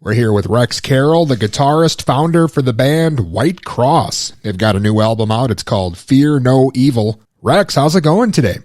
We're here with Rex Carroll, the guitarist, founder for the band Whitecross. They've got a new album out. It's called Fear No Evil. Rex, how's it going today?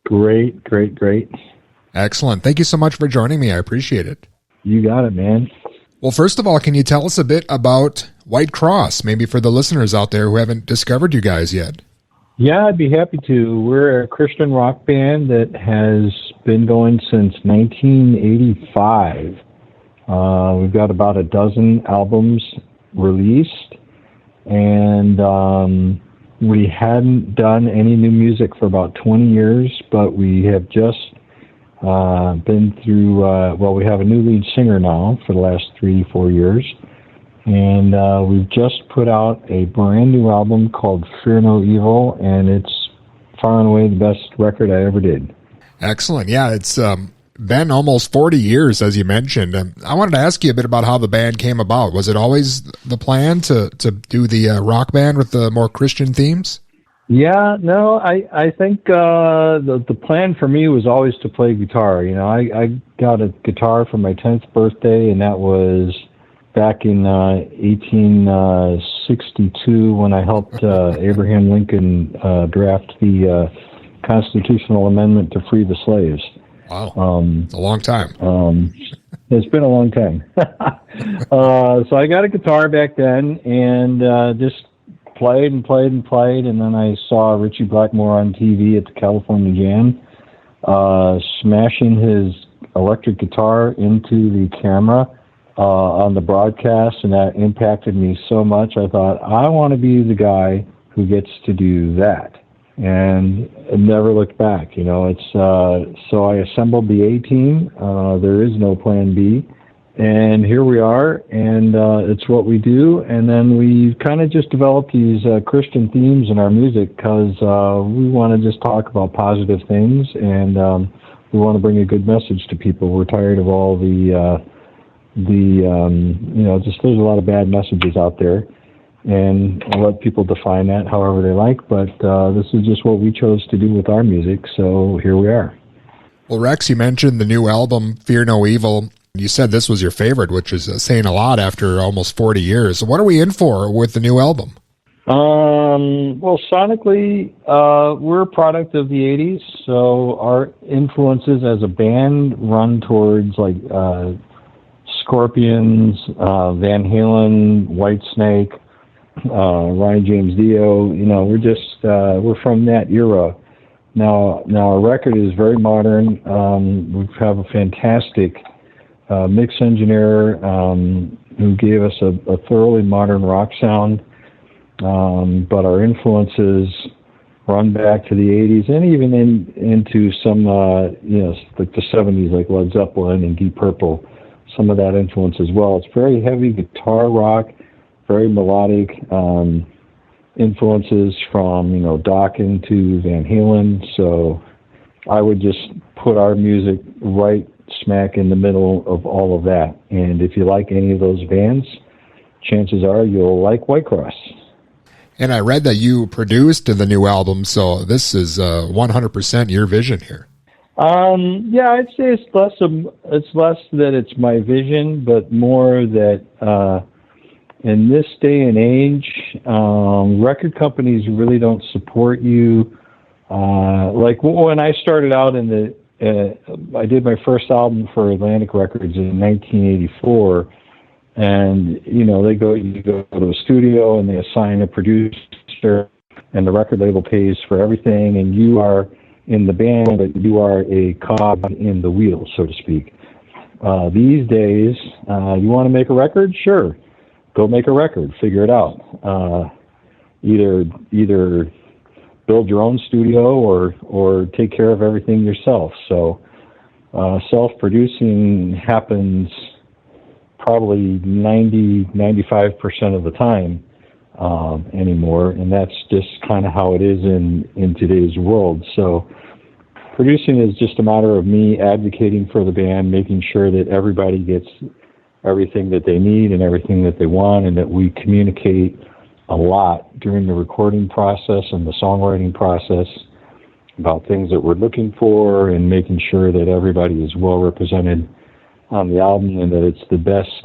Great. Excellent. Thank you so much for joining me. I appreciate it. You got it, man. Well, first of all, can you tell us a bit about Whitecross, maybe for the listeners out there who haven't discovered you guys yet? Yeah, I'd be happy to. We're a Christian rock band that has been going since 1985. We've got about a dozen albums released, and we hadn't done any new music for about 20 years, but we have just been through, we have a new lead singer now for the last 3-4 years, and we've just put out a brand new album called Fear No Evil, and it's far and away the best record I ever did. Excellent. Yeah, it's been almost 40 years, as you mentioned. I wanted to ask you a bit about how the band came about. Was it always the plan to do the rock band with the more Christian themes? Yeah, no, I think the plan for me was always to play guitar. You know, I got a guitar for my 10th birthday, and that was back in 1862 when I helped Abraham Lincoln draft the constitutional amendment to free the slaves. Wow, it's a long time. It's been a long time. So I got a guitar back then and just played, and then I saw Richie Blackmore on TV at the California Jam smashing his electric guitar into the camera on the broadcast, and that impacted me so much. I thought, I want to be the guy who gets to do that. And I never looked back. You know, it's so I assembled the A-team. There is no plan B, and here we are, and it's what we do. And then we kind of just developed these Christian themes in our music because we want to just talk about positive things, and we want to bring a good message to people. We're tired of all just there's a lot of bad messages out there. And I'll let people define that however they like, but this is just what we chose to do with our music, so here we are. Well, Rex, you mentioned the new album, Fear No Evil. You said this was your favorite, which is saying a lot after almost 40 years. What are we in for with the new album? Well, sonically, we're a product of the 80s, so our influences as a band run towards like Scorpions, Van Halen, Whitesnake, Ryan James Dio. You know, we're from that era. Now our record is very modern. We have a fantastic mix engineer who gave us a thoroughly modern rock sound. But our influences run back to the 80s and even into some like the 70s, like Led Zeppelin and Deep Purple. Some of that influence as well. It's very heavy guitar rock, very melodic, influences from, Dokken to Van Halen. So I would just put our music right smack in the middle of all of that. And if you like any of those bands, chances are you'll like Whitecross. And I read that you produced the new album, so this is 100% your vision here. Yeah, I'd say it's less that it's my vision, but more that in this day and age, record companies really don't support you. Like when I started out I did my first album for Atlantic Records in 1984, and you go to a studio and they assign a producer, and the record label pays for everything, and you are in the band, but you are a cog in the wheel, so to speak. These days, you want to make a record? Sure. Go make a record. Figure it out. Either build your own studio or take care of everything yourself. So self-producing happens probably 90-95% of the time anymore, and that's just kind of how it is in today's world. So producing is just a matter of me advocating for the band, making sure that everybody gets everything that they need and everything that they want, and that we communicate a lot during the recording process and the songwriting process about things that we're looking for, and making sure that everybody is well represented on the album and that it's the best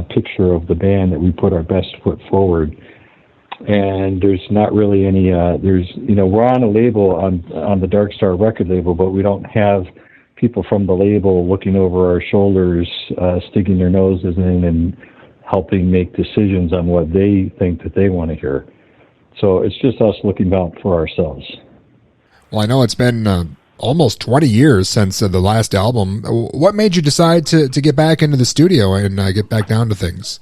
picture of the band that we put our best foot forward. And there's not really any, we're on a label, on the Dark Star record label, but we don't have people from the label looking over our shoulders, sticking their noses in and helping make decisions on what they think that they want to hear. So it's just us looking out for ourselves. Well, I know it's been almost 20 years since the last album. What made you decide to get back into the studio and get back down to things?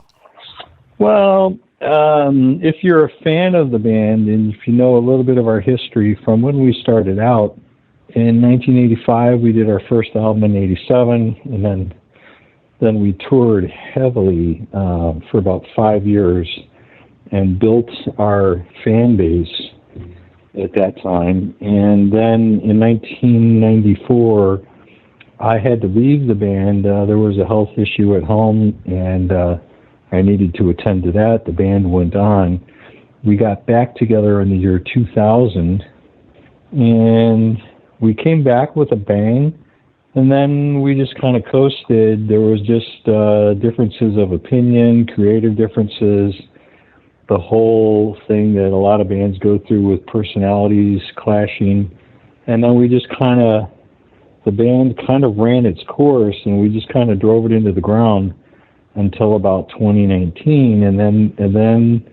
Well, if you're a fan of the band and if you know a little bit of our history from when we started out, in 1985 we did our first album in 87, and then we toured heavily for about 5 years and built our fan base at that time. And then in 1994, I had to leave the band. There was a health issue at home, and I needed to attend to that. The band went on. We got back together in the year 2000, and we came back with a bang, and then we just kind of coasted. There was just differences of opinion, creative differences, the whole thing that a lot of bands go through with personalities clashing. And then we just the band kind of ran its course, and we just kind of drove it into the ground until about 2019. And then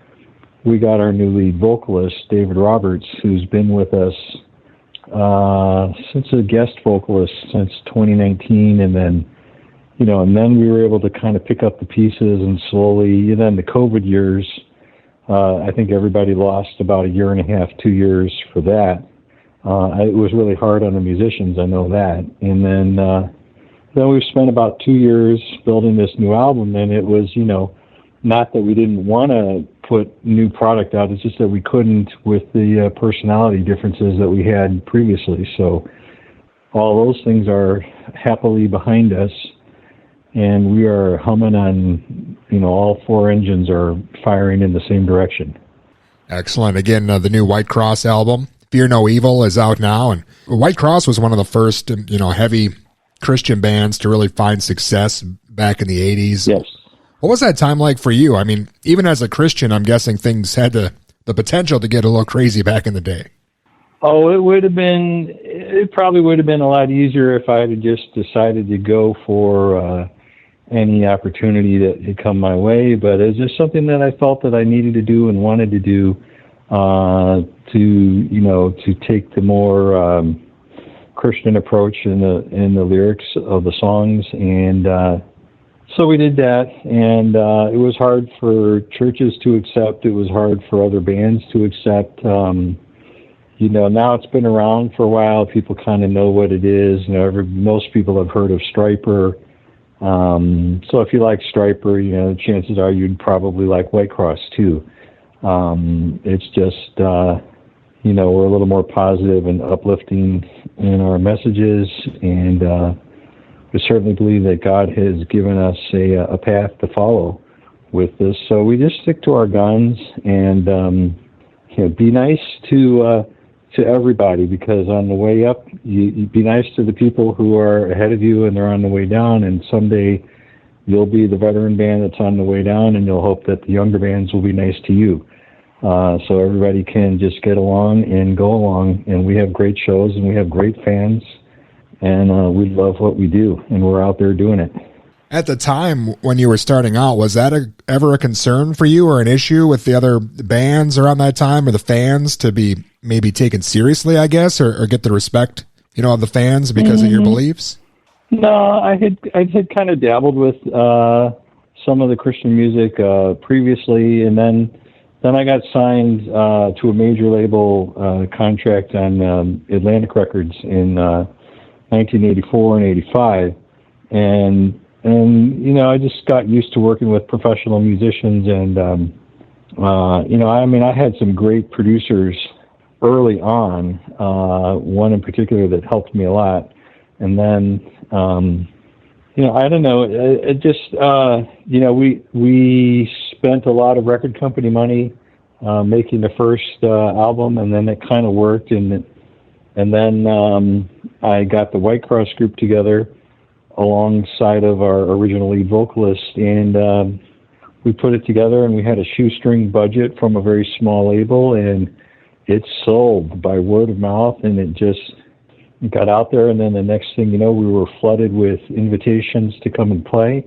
we got our new lead vocalist, David Roberts, who's been with us since a guest vocalist since 2019. And then we were able to kind of pick up the pieces and slowly, and then the COVID years, I think everybody lost about 1.5 years, 2 years for that. It was really hard on the musicians, I know that. And then we've spent about 2 years building this new album, and it was, not that we didn't want to put new product out, it's just that we couldn't with the personality differences that we had previously. So all those things are happily behind us, and we are humming on, all 4 engines are firing in the same direction. Excellent. Again, the new Whitecross album, Fear No Evil, is out now. And Whitecross was one of the first, heavy Christian bands to really find success back in the 80s. Yes. What was that time like for you? I mean, even as a Christian, I'm guessing things had the potential to get a little crazy back in the day. Oh, it probably would have been a lot easier if I had just decided to go for any opportunity that had come my way. But it's just something that I felt that I needed to do and wanted to do to take the more Christian approach in the lyrics of the songs. And so we did that, and it was hard for churches to accept. It was hard for other bands to accept. Now it's been around for a while. People kind of know what it is. Most people have heard of Stryper. So if you like Stryper, chances are you'd probably like Whitecross too. It's just, we're a little more positive and uplifting in our messages, and we certainly believe that God has given us a path to follow with this. So we just stick to our guns and be nice to everybody, because on the way up, you be nice to the people who are ahead of you and they're on the way down, and someday you'll be the veteran band that's on the way down, and you'll hope that the younger bands will be nice to you. So everybody can just get along and go along, and we have great shows and we have great fans, and we love what we do, and we're out there doing it. At the time when you were starting out, was that ever a concern for you or an issue with the other bands around that time, or the fans, to be maybe taken seriously, I guess, or get the respect, of the fans because of your beliefs? No, I had kind of dabbled with some of the Christian music previously, and then I got signed to a major label contract on Atlantic Records in 1984 and 85, and I just got used to working with professional musicians, and I had some great producers early on, one in particular that helped me a lot, and then I don't know, it just we spent a lot of record company money making the first album, and then it kind of worked, and then I got the Whitecross group together alongside of our original lead vocalist, and we put it together, and we had a shoestring budget from a very small label, and it sold by word of mouth, and it just got out there. And then the next thing you know, we were flooded with invitations to come and play.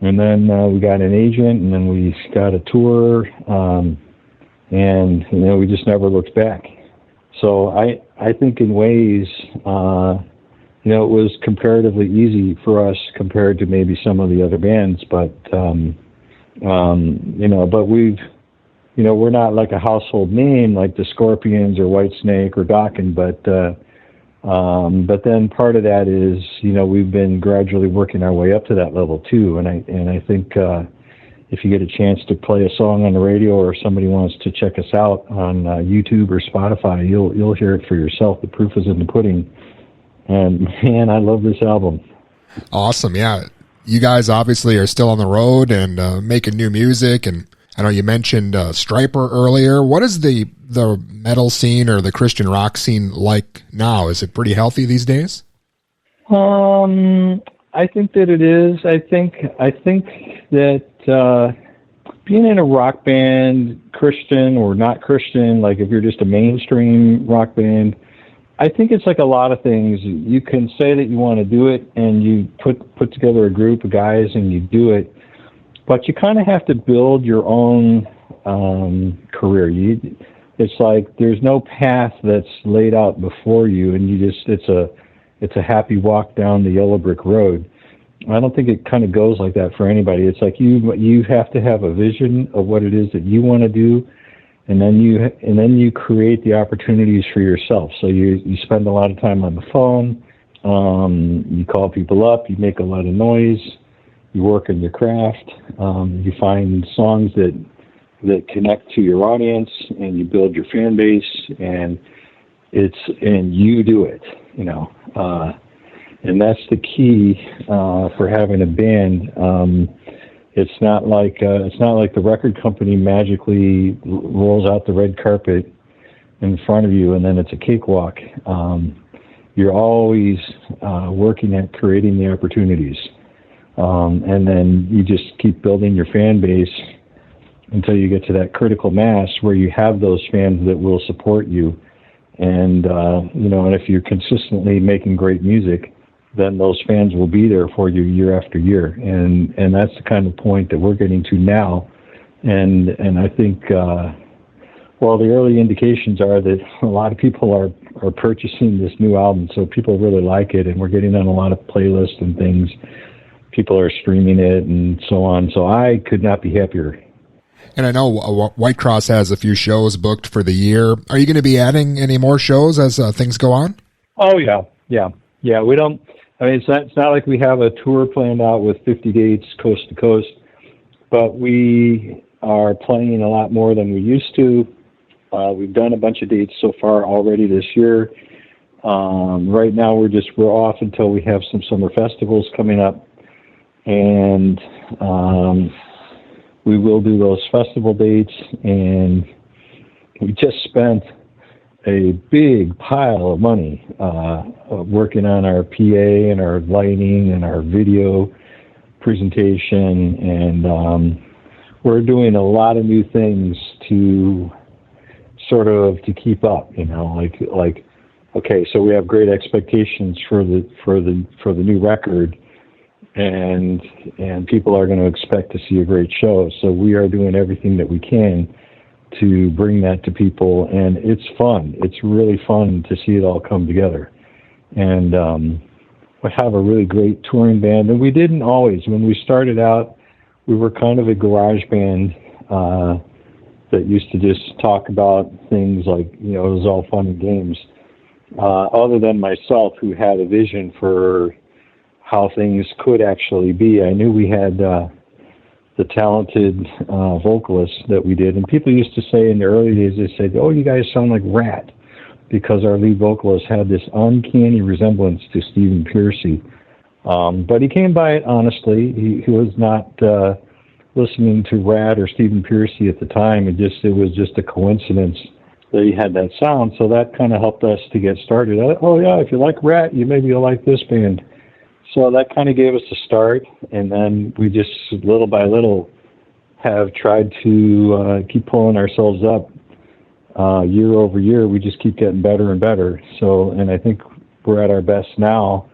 And then we got an agent, and then we got a tour, and we just never looked back. So I think in ways, it was comparatively easy for us compared to maybe some of the other bands, but but we're not like a household name like the Scorpions or Whitesnake or Dokken, but then part of that is, we've been gradually working our way up to that level too. And I think if you get a chance to play a song on the radio, or somebody wants to check us out on YouTube or Spotify, you'll hear it for yourself. The proof is in the pudding. And man, I love this album. Awesome. Yeah. You guys obviously are still on the road and making new music. And I know you mentioned Striper earlier. What is the metal scene or the Christian rock scene like now? Is it pretty healthy these days? I think that it is. I think that being in a rock band, Christian or not Christian, like if you're just a mainstream rock band, I think it's like a lot of things. You can say that you want to do it, and you put together a group of guys and you do it, but you kind of have to build your own career. It's like there's no path that's laid out before you, and it's a happy walk down the yellow brick road. I don't think it kind of goes like that for anybody. It's like you have to have a vision of what it is that you want to do, and then you create the opportunities for yourself. So you spend a lot of time on the phone, you call people up, you make a lot of noise, you work in your craft, you find songs that connect to your audience, and you build your fan base, and you do it, and that's the key for having a band. It's not like the record company magically rolls out the red carpet in front of you and then it's a cakewalk. You're always working at creating the opportunities, and then you just keep building your fan base until you get to that critical mass where you have those fans that will support you. And and if you're consistently making great music, then those fans will be there for you year after year. And that's the kind of point that we're getting to now. And I think, the early indications are that a lot of people are purchasing this new album, so people really like it, and we're getting on a lot of playlists and things. People are streaming it and so on. So I could not be happier. And I know Whitecross has a few shows booked for the year. Are you going to be adding any more shows as things go on? Oh, yeah. We don't. I mean, it's not like we have a tour planned out with 50 dates coast to coast, but we are playing a lot more than we used to. We've done a bunch of dates so far already this year. Right now we're off until we have some summer festivals coming up, and we will do those festival dates. And we just spent a big pile of money working on our PA and our lighting and our video presentation, and we're doing a lot of new things to keep up. Okay, so we have great expectations for the new record, and people are going to expect to see a great show. So we are doing everything that we can to bring that to people, and it's fun. It's really fun to see it all come together. And we have a really great touring band, and we didn't always. When we started out, we were kind of a garage band that used to just talk about things like, it was all fun and games. Other than myself, who had a vision for how things could actually be, I knew we had the talented vocalists that we did. And people used to say in the early days, they said, "Oh, you guys sound like Rat," because our lead vocalist had this uncanny resemblance to Stephen Pearcy. But he came by it honestly. He was not listening to Rat or Stephen Pearcy at the time. It was just a coincidence that he had that sound. So that kind of helped us to get started. Oh yeah, if you like Rat, maybe you'll like this band. So that kind of gave us a start, and then we just little by little have tried to keep pulling ourselves up year over year. We just keep getting better and better. So, and I think we're at our best now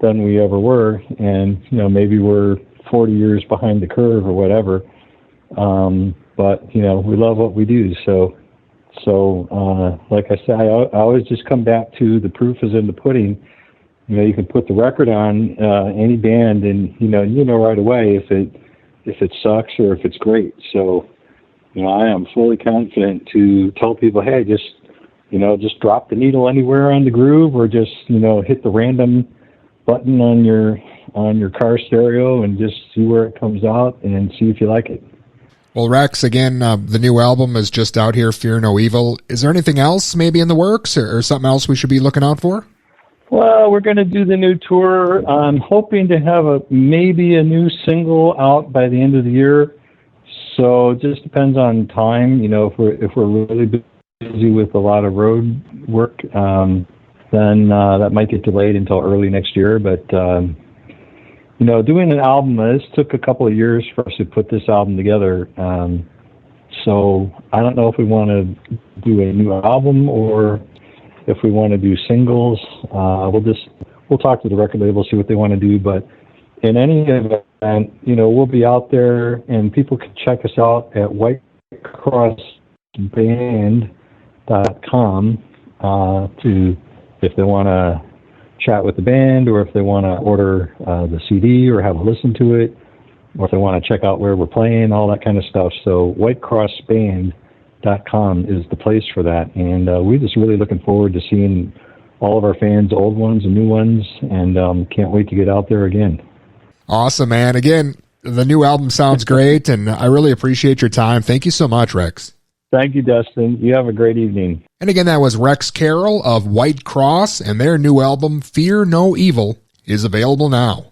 than we ever were. And maybe we're 40 years behind the curve or whatever. But we love what we do. So like I said, I always just come back to the proof is in the pudding. You can put the record on any band, and you know right away if it sucks or if it's great. So, I am fully confident to tell people, hey, just drop the needle anywhere on the groove, or just hit the random button on your car stereo and just see where it comes out and see if you like it. Well, Rex, again, the new album is just out here, Fear No Evil. Is there anything else maybe in the works, or something else we should be looking out for? Well, we're going to do the new tour. I'm hoping to have maybe a new single out by the end of the year. So it just depends on time. If we're really busy with a lot of road work, then that might get delayed until early next year. But doing an album, this took a couple of years for us to put this album together. So I don't know if we want to do a new album or if we want to do singles. We'll talk to the record label, see what they want to do. But in any event, we'll be out there, and people can check us out at whitecrossband.com if they want to chat with the band, or if they want to order the CD or have a listen to it, or if they want to check out where we're playing, all that kind of stuff. So whitecrossband.com is the place for that. And we're just really looking forward to seeing all of our fans, old ones and new ones, and can't wait to get out there again. Awesome, man. Again, the new album sounds great, and I really appreciate your time. Thank you so much, Rex. Thank you, Dustin. You have a great evening. And again, that was Rex Carroll of Whitecross, and their new album, Fear No Evil, is available now.